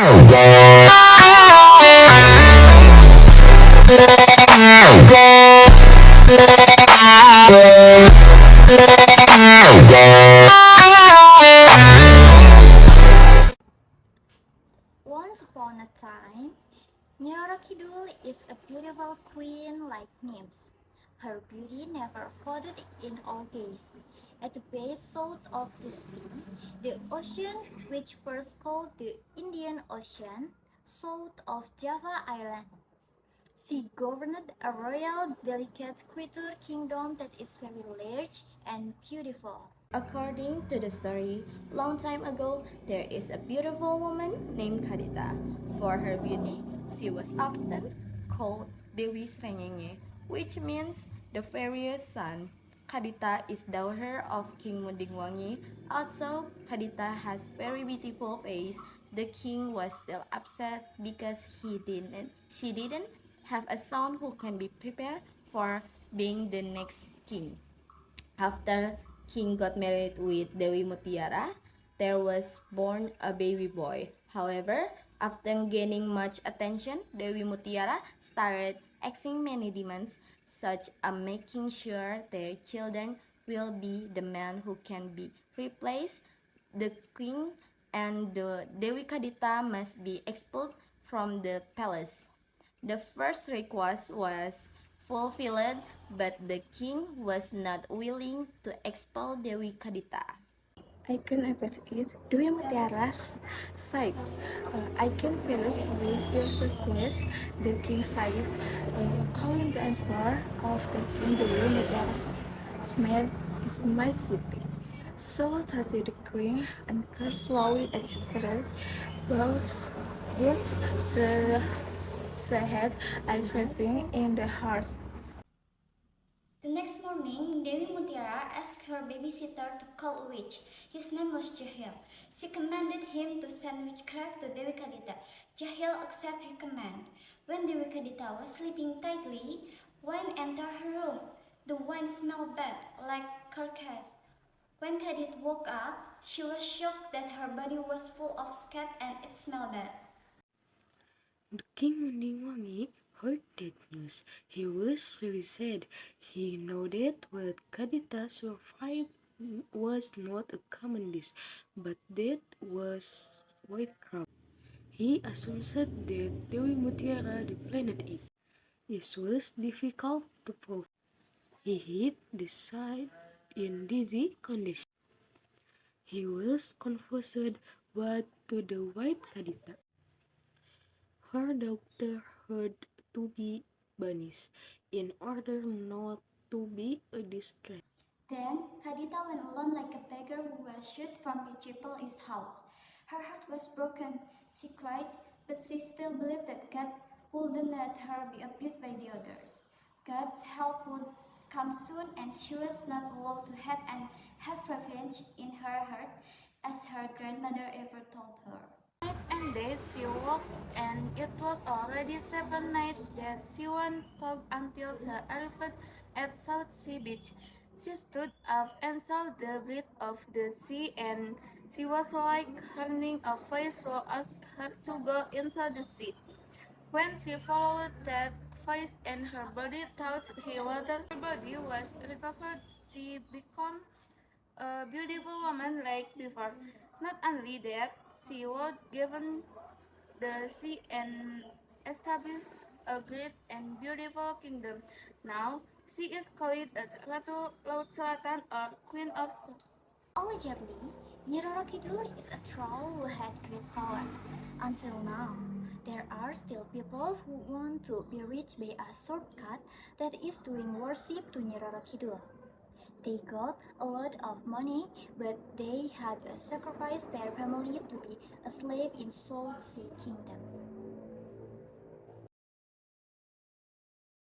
Once upon a time, Nyora Kidul is a beautiful queen like nymphs. Her beauty never faded in old days. At the base south of the sea, the ocean which first called the Indian Ocean, south of Java Island, she governed a royal, delicate creature kingdom that is very large and beautiful. According to the story, long time ago, there is a beautiful woman named Kadita. For her beauty, she was often called Dewi Srengenge, which means the fairest sun. Kadita is daughter of King Mundingwangi. Also, Kadita has very beautiful face. The king was still upset because she didn't have a son who can be prepared for being the next king. After King got married with Dewi Mutiara, there was born a baby boy. However, after gaining much attention, Dewi Mutiara started asking many demands, such as making sure their children will be the man who can be replaced the king, and the Dewi Kadita must be expelled from the palace. The first request was fulfilled, but the king was not willing to expel Dewi Kadita. I can appreciate Dwi Mutiara's side. I can feel it with your request. The king said, calling the answer of the king Dwi Mutiara's smile is my sweetie. So touched the queen and her slowly expired. Both the head and driving in the heart. The next morning, Dewi Mutiara asked her babysitter to call a witch. His name was Jahil. She commanded him to send witchcraft to Dewi Kadita. Jahil accepted her command. When Dewi Kadita was sleeping tightly, wine entered her room. The wine smelled bad, like carcass. When Kadit woke up, she was shocked that her body was full of scab and it smelled bad. The King Mundingwangi heard that news. He was really sad. He knew that what Kadita survived was not a common dish, but that was witchcraft. He assumed that Dewi Mutiara replanted it. It was difficult to prove. He hid the site in dizzy condition. He was confused what to do with Kadita. Her daughter had to be banished in order not to be a disgrace. Then Kadita went alone like a beggar who was shut from his house. Her heart was broken. She cried, but she still believed that God wouldn't let her be abused by the others. God's help would come soon, and she was not allowed to hate and have revenge in her heart, as her grandmother ever told her. Night and day she walked, and it was already 7 nights that she went talk until she arrived at South Sea Beach. She stood up and saw the breadth of the sea, and she was like turning a face so as her to go into the sea. When she followed that face and her body touched the water, her body was recovered. She became a beautiful woman like before. Not only that, she was given the sea and established a great and beautiful kingdom. Now, she is called as Ratu Laut Selatan or Queen of Sea. Allegedly, Nyiroro Kidul is a troll who had great power. Until now, there are still people who want to be rich by a shortcut that is doing worship to Nyiroro Kidul. They got a lot of money, but they had to sacrifice their family to be a slave in South Sea Kingdom.